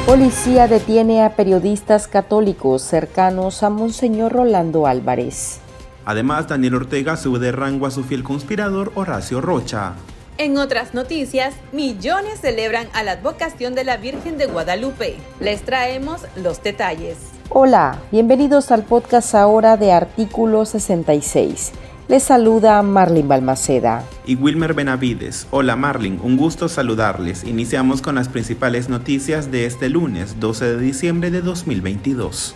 Policía detiene a periodistas católicos cercanos a Monseñor Rolando Álvarez. Además, Daniel Ortega sube de rango a su fiel conspirador Horacio Rocha. En otras noticias, millones celebran a la advocación de la Virgen de Guadalupe. Les traemos los detalles. Hola, bienvenidos al podcast ahora de Artículo 66. Les saluda Marlin Balmaceda. Y Wilmer Benavides. Hola Marlin, un gusto saludarles. Iniciamos con las principales noticias de este lunes, 12 de diciembre de 2022.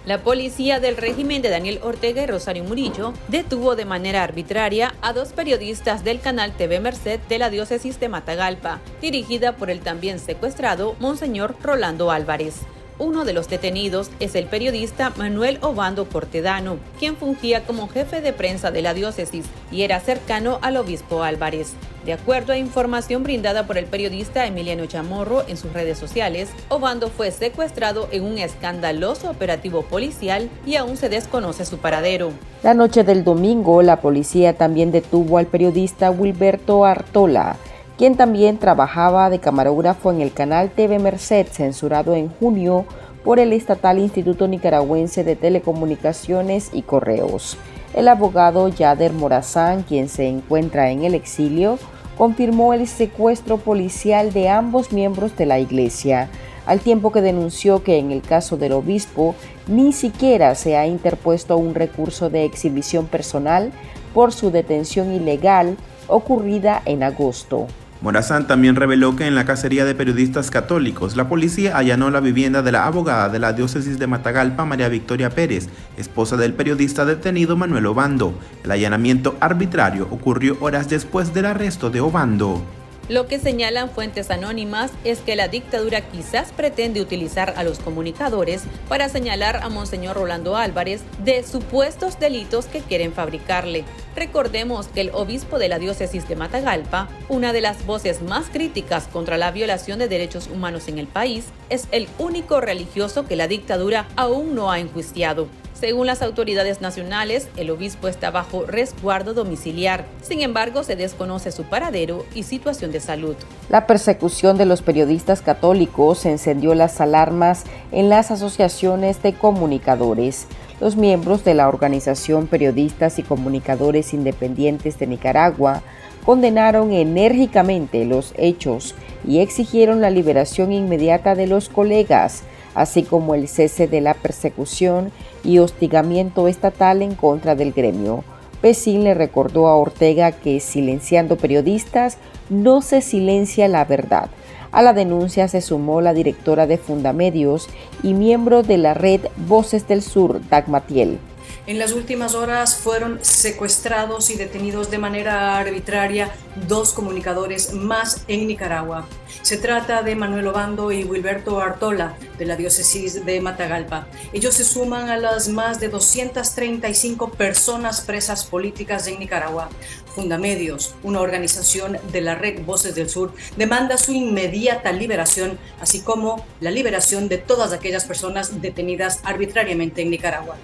La policía del régimen de Daniel Ortega y Rosario Murillo detuvo de manera arbitraria a dos periodistas del canal TV Merced de la diócesis de Matagalpa, dirigida por el también secuestrado Monseñor Rolando Álvarez. Uno de los detenidos es el periodista Manuel Obando Portedano, quien fungía como jefe de prensa de la diócesis y era cercano al obispo Álvarez. De acuerdo a información brindada por el periodista Emiliano Chamorro en sus redes sociales, Obando fue secuestrado en un escandaloso operativo policial y aún se desconoce su paradero. La noche del domingo, la policía también detuvo al periodista Wilberto Artola, quien también trabajaba de camarógrafo en el canal TV Merced, censurado en junio por el estatal Instituto Nicaragüense de Telecomunicaciones y Correos. El abogado Yader Morazán, quien se encuentra en el exilio, confirmó el secuestro policial de ambos miembros de la iglesia, al tiempo que denunció que en el caso del obispo ni siquiera se ha interpuesto un recurso de exhibición personal por su detención ilegal ocurrida en agosto. Morazán también reveló que en la cacería de periodistas católicos, la policía allanó la vivienda de la abogada de la diócesis de Matagalpa, María Victoria Pérez, esposa del periodista detenido Manuel Obando. El allanamiento arbitrario ocurrió horas después del arresto de Obando. Lo que señalan fuentes anónimas es que la dictadura quizás pretende utilizar a los comunicadores para señalar a Monseñor Rolando Álvarez de supuestos delitos que quieren fabricarle. Recordemos que el obispo de la diócesis de Matagalpa, una de las voces más críticas contra la violación de derechos humanos en el país, es el único religioso que la dictadura aún no ha enjuiciado. Según las autoridades nacionales, el obispo está bajo resguardo domiciliar. Sin embargo, se desconoce su paradero y situación de salud. La persecución de los periodistas católicos encendió las alarmas en las asociaciones de comunicadores. Los miembros de la organización Periodistas y Comunicadores Independientes de Nicaragua condenaron enérgicamente los hechos y exigieron la liberación inmediata de los colegas, así como el cese de la persecución y hostigamiento estatal en contra del gremio. Pesín le recordó a Ortega que silenciando periodistas no se silencia la verdad. A la denuncia se sumó la directora de Fundamedios y miembro de la red Voces del Sur, Dagmatiel. En las últimas horas fueron secuestrados y detenidos de manera arbitraria dos comunicadores más en Nicaragua. Se trata de Manuel Obando y Wilberto Artola, de la diócesis de Matagalpa. Ellos se suman a las más de 235 personas presas políticas en Nicaragua. Fundamedios, una organización de la red Voces del Sur, demanda su inmediata liberación, así como la liberación de todas aquellas personas detenidas arbitrariamente en Nicaragua.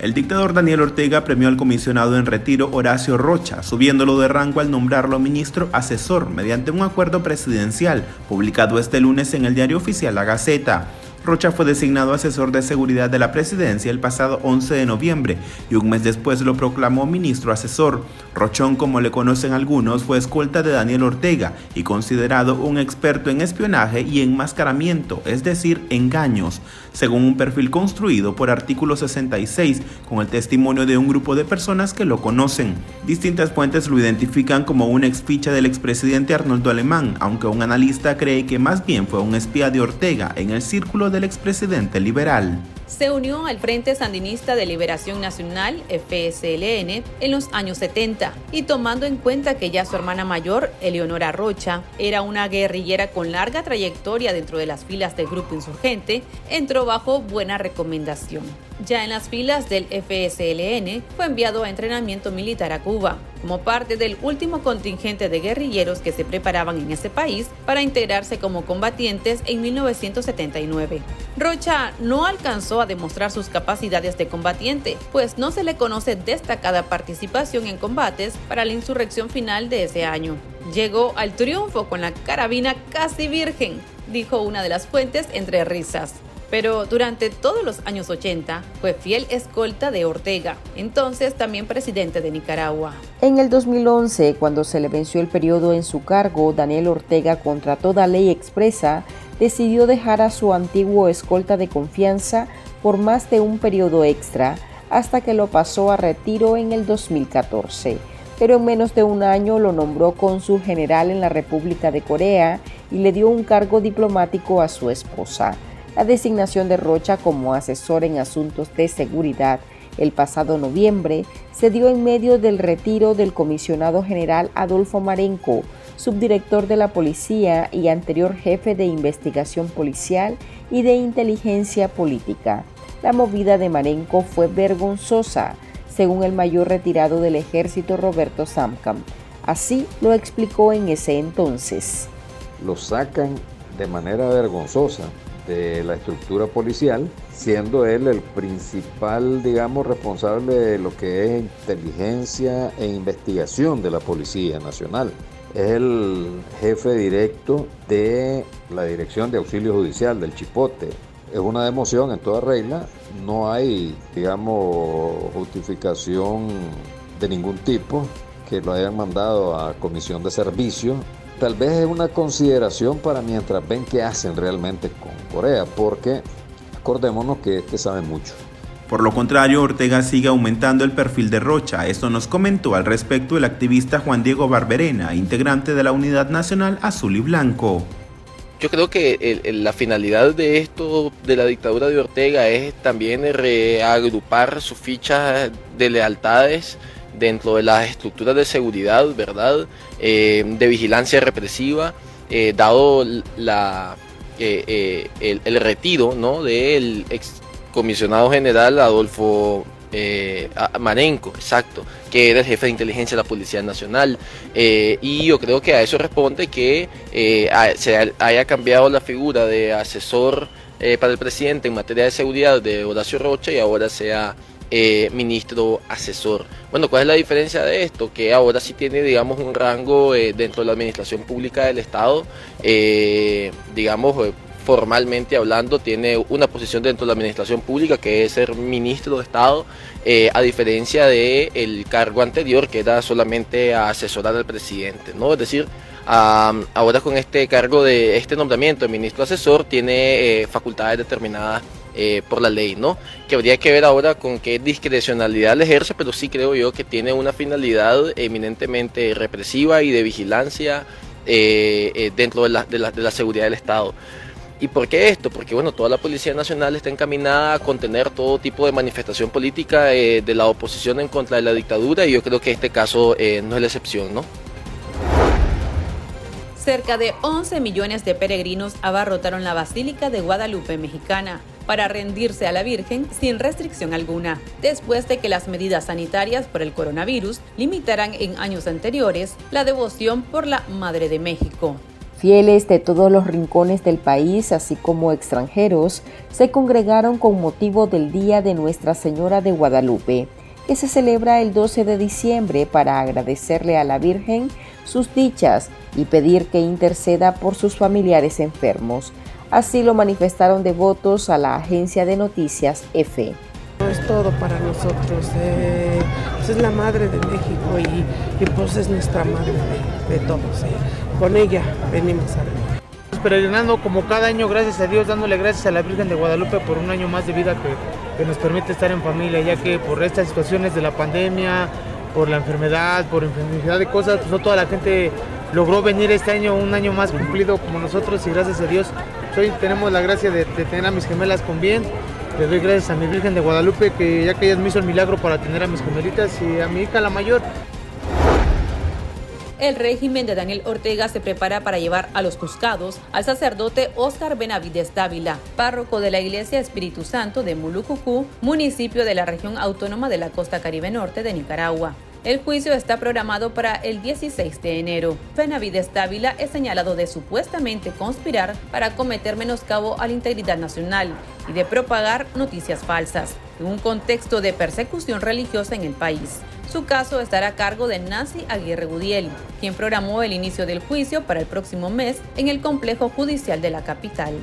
El dictador Daniel Ortega premió al comisionado en retiro Horacio Rocha, subiéndolo de rango al nombrarlo ministro asesor mediante un acuerdo presidencial publicado este lunes en el diario oficial La Gaceta. Rocha fue designado asesor de seguridad de la presidencia el pasado 11 de noviembre y un mes después lo proclamó ministro asesor. Rochón, como le conocen algunos, fue escolta de Daniel Ortega y considerado un experto en espionaje y enmascaramiento, es decir, engaños, según un perfil construido por Artículo 66 con el testimonio de un grupo de personas que lo conocen. Distintas fuentes lo identifican como una exficha del expresidente Arnoldo Alemán, aunque un analista cree que más bien fue un espía de Ortega en el círculo del expresidente liberal. Se unió al Frente Sandinista de Liberación Nacional, FSLN, en los años 70 y tomando en cuenta que ya su hermana mayor, Eleonora Rocha, era una guerrillera con larga trayectoria dentro de las filas del grupo insurgente, entró bajo buena recomendación. Ya en las filas del FSLN fue enviado a entrenamiento militar a Cuba, como parte del último contingente de guerrilleros que se preparaban en ese país para integrarse como combatientes en 1979. Rocha no alcanzó a demostrar sus capacidades de combatiente, pues no se le conoce destacada participación en combates para la insurrección final de ese año. Llegó al triunfo con la carabina casi virgen, dijo una de las fuentes entre risas. Pero durante todos los años 80 fue fiel escolta de Ortega, entonces también presidente de Nicaragua. En el 2011, cuando se le venció el periodo en su cargo, Daniel Ortega, contra toda ley expresa, decidió dejar a su antiguo escolta de confianza por más de un periodo extra, hasta que lo pasó a retiro en el 2014. Pero en menos de un año lo nombró cónsul general en la República de Corea y le dio un cargo diplomático a su esposa. La designación de Rocha como asesor en asuntos de seguridad el pasado noviembre se dio en medio del retiro del comisionado general Adolfo Marenco, subdirector de la policía y anterior jefe de investigación policial y de inteligencia política. La movida de Marenco fue vergonzosa, según el mayor retirado del ejército Roberto Samcam. Así lo explicó en ese entonces. Lo sacan de manera vergonzosa de la estructura policial, siendo él el principal, responsable de lo que es inteligencia e investigación de la Policía Nacional. Es el jefe directo de la Dirección de Auxilio Judicial del Chipote. Es una democión en toda regla, no hay, justificación de ningún tipo que lo hayan mandado a comisión de servicio. Tal vez es una consideración para mientras ven qué hacen realmente con Corea, porque acordémonos que este sabe mucho. Por lo contrario, Ortega sigue aumentando el perfil de Rocha. Esto nos comentó al respecto el activista Juan Diego Barberena, integrante de la Unidad Nacional Azul y Blanco. Yo creo que la finalidad de esto, de la dictadura de Ortega, es también reagrupar sus fichas de lealtades dentro de las estructuras de seguridad, ¿verdad? De vigilancia represiva, dado el retiro, ¿no?, del excomisionado general Adolfo Marenco, exacto, que era el jefe de inteligencia de la Policía Nacional, y yo creo que a eso responde que se haya cambiado la figura de asesor para el presidente en materia de seguridad de Horacio Rocha y ahora sea ministro asesor. Bueno, ¿cuál es la diferencia de esto? Que ahora sí tiene, un rango dentro de la administración pública del Estado, formalmente hablando, tiene una posición dentro de la administración pública que es ser ministro de Estado, a diferencia del cargo anterior que era solamente asesorar al presidente, ¿no? Es decir, ahora con este cargo de este nombramiento de ministro asesor tiene facultades determinadas por la ley, ¿no? Que habría que ver ahora con qué discrecionalidad le ejerce, pero sí creo yo que tiene una finalidad eminentemente represiva y de vigilancia dentro de la seguridad del Estado. ¿Y por qué esto? Porque toda la Policía Nacional está encaminada a contener todo tipo de manifestación política de la oposición en contra de la dictadura, y yo creo que este caso no es la excepción, ¿no? Cerca de 11 millones de peregrinos abarrotaron la Basílica de Guadalupe mexicana para rendirse a la Virgen sin restricción alguna, después de que las medidas sanitarias por el coronavirus limitaran en años anteriores la devoción por la Madre de México. Fieles de todos los rincones del país, así como extranjeros, se congregaron con motivo del Día de Nuestra Señora de Guadalupe, que se celebra el 12 de diciembre para agradecerle a la Virgen sus dichas y pedir que interceda por sus familiares enfermos. Así lo manifestaron devotos a la agencia de noticias EFE. Es todo para nosotros, pues es la Madre de México y pues es nuestra Madre de todos. Con ella venimos a ver. Peregrinando como cada año, gracias a Dios, dándole gracias a la Virgen de Guadalupe por un año más de vida que nos permite estar en familia, ya que por estas situaciones de la pandemia, por la enfermedad, por infinidad de cosas, pues no toda la gente logró venir este año, un año más cumplido como nosotros, y gracias a Dios hoy tenemos la gracia de tener a mis gemelas con bien. Le doy gracias a mi Virgen de Guadalupe, que ya que ella me hizo el milagro para tener a mis gemelitas y a mi hija la mayor. El régimen de Daniel Ortega se prepara para llevar a los juzgados al sacerdote Óscar Benavides Dávila, párroco de la Iglesia Espíritu Santo de Mulucucú, municipio de la región autónoma de la costa Caribe Norte de Nicaragua. El juicio está programado para el 16 de enero. Benavides Dávila es señalado de supuestamente conspirar para cometer menoscabo a la integridad nacional y de propagar noticias falsas en un contexto de persecución religiosa en el país. Su caso estará a cargo de Nancy Aguirre Gudiel, quien programó el inicio del juicio para el próximo mes en el complejo judicial de la capital.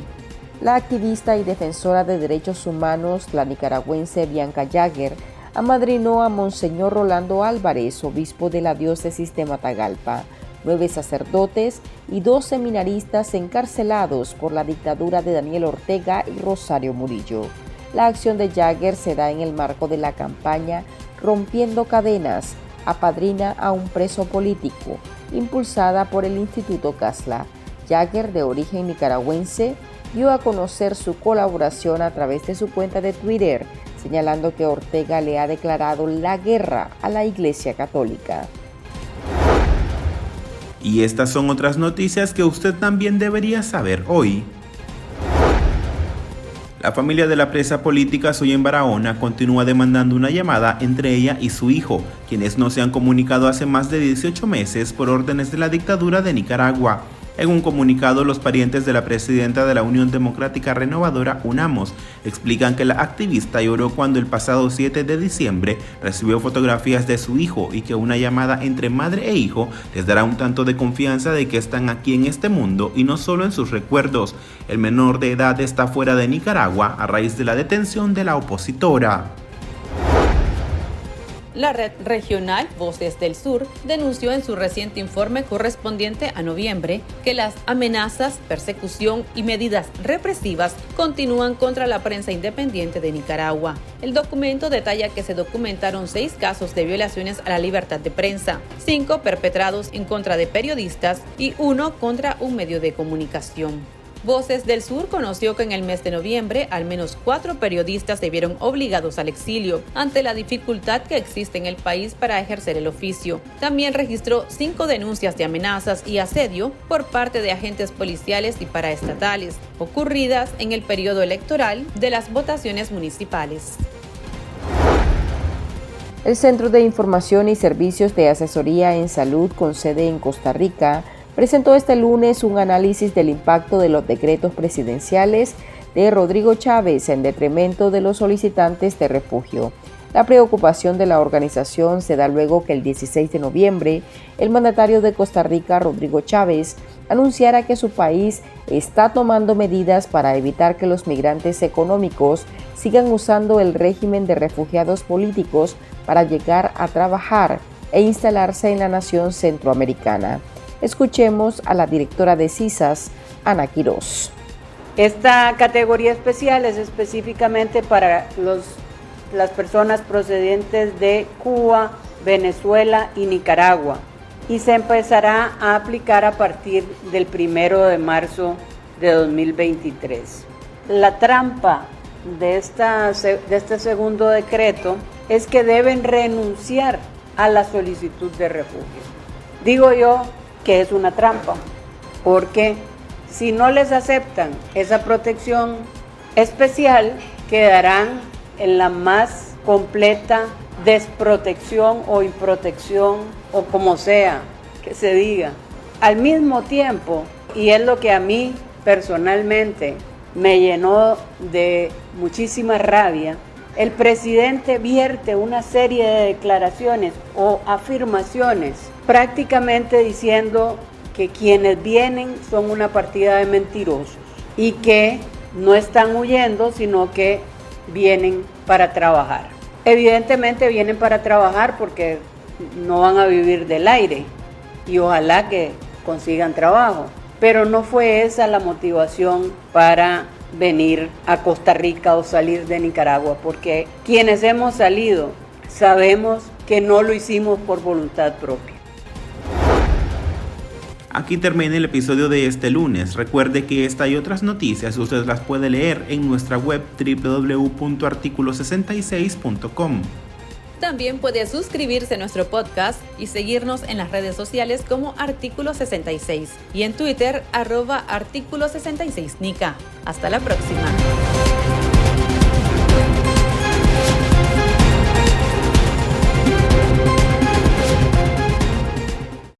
La activista y defensora de derechos humanos, la nicaragüense Bianca Jagger, amadrinó a Monseñor Rolando Álvarez, obispo de la diócesis de Matagalpa, 9 sacerdotes y 2 seminaristas encarcelados por la dictadura de Daniel Ortega y Rosario Murillo. La acción de Jagger se da en el marco de la campaña Rompiendo Cadenas, apadrina a un preso político, impulsada por el Instituto Casla. Jagger, de origen nicaragüense, dio a conocer su colaboración a través de su cuenta de Twitter, señalando que Ortega le ha declarado la guerra a la Iglesia Católica. Y estas son otras noticias que usted también debería saber hoy. La familia de la presa política Soyen Barahona continúa demandando una llamada entre ella y su hijo, quienes no se han comunicado hace más de 18 meses por órdenes de la dictadura de Nicaragua. En un comunicado, los parientes de la presidenta de la Unión Democrática Renovadora, UNAMOS, explican que la activista lloró cuando el pasado 7 de diciembre recibió fotografías de su hijo y que una llamada entre madre e hijo les dará un tanto de confianza de que están aquí en este mundo y no solo en sus recuerdos. El menor de edad está fuera de Nicaragua a raíz de la detención de la opositora. La red regional Voces del Sur denunció en su reciente informe correspondiente a noviembre que las amenazas, persecución y medidas represivas continúan contra la prensa independiente de Nicaragua. El documento detalla que se documentaron 6 casos de violaciones a la libertad de prensa, 5 perpetrados en contra de periodistas y 1 contra un medio de comunicación. Voces del Sur conoció que en el mes de noviembre al menos 4 periodistas se vieron obligados al exilio ante la dificultad que existe en el país para ejercer el oficio. También registró 5 denuncias de amenazas y asedio por parte de agentes policiales y paraestatales, ocurridas en el periodo electoral de las votaciones municipales. El Centro de Información y Servicios de Asesoría en Salud con sede en Costa Rica presentó este lunes un análisis del impacto de los decretos presidenciales de Rodrigo Chávez en detrimento de los solicitantes de refugio. La preocupación de la organización se da luego que el 16 de noviembre el mandatario de Costa Rica, Rodrigo Chávez, anunciara que su país está tomando medidas para evitar que los migrantes económicos sigan usando el régimen de refugiados políticos para llegar a trabajar e instalarse en la nación centroamericana. Escuchemos a la directora de CISAS, Ana Quirós. Esta categoría especial es específicamente para las personas procedentes de Cuba, Venezuela y Nicaragua y se empezará a aplicar a partir del 1 de marzo de 2023. La trampa de este segundo decreto es que deben renunciar a la solicitud de refugio. Digo yo que es una trampa, porque si no les aceptan esa protección especial, quedarán en la más completa desprotección o improtección, o como sea que se diga. Al mismo tiempo, y es lo que a mí personalmente me llenó de muchísima rabia, el presidente vierte una serie de declaraciones o afirmaciones prácticamente diciendo que quienes vienen son una partida de mentirosos y que no están huyendo, sino que vienen para trabajar. Evidentemente vienen para trabajar porque no van a vivir del aire y ojalá que consigan trabajo, pero no fue esa la motivación para venir a Costa Rica o salir de Nicaragua, porque quienes hemos salido sabemos que no lo hicimos por voluntad propia. Aquí termina el episodio de este lunes. Recuerde que esta y otras noticias usted las puede leer en nuestra web www.articulo66.com. También puede suscribirse a nuestro podcast y seguirnos en las redes sociales como Artículo 66 y en Twitter @Artículo 66Nica. Hasta la próxima.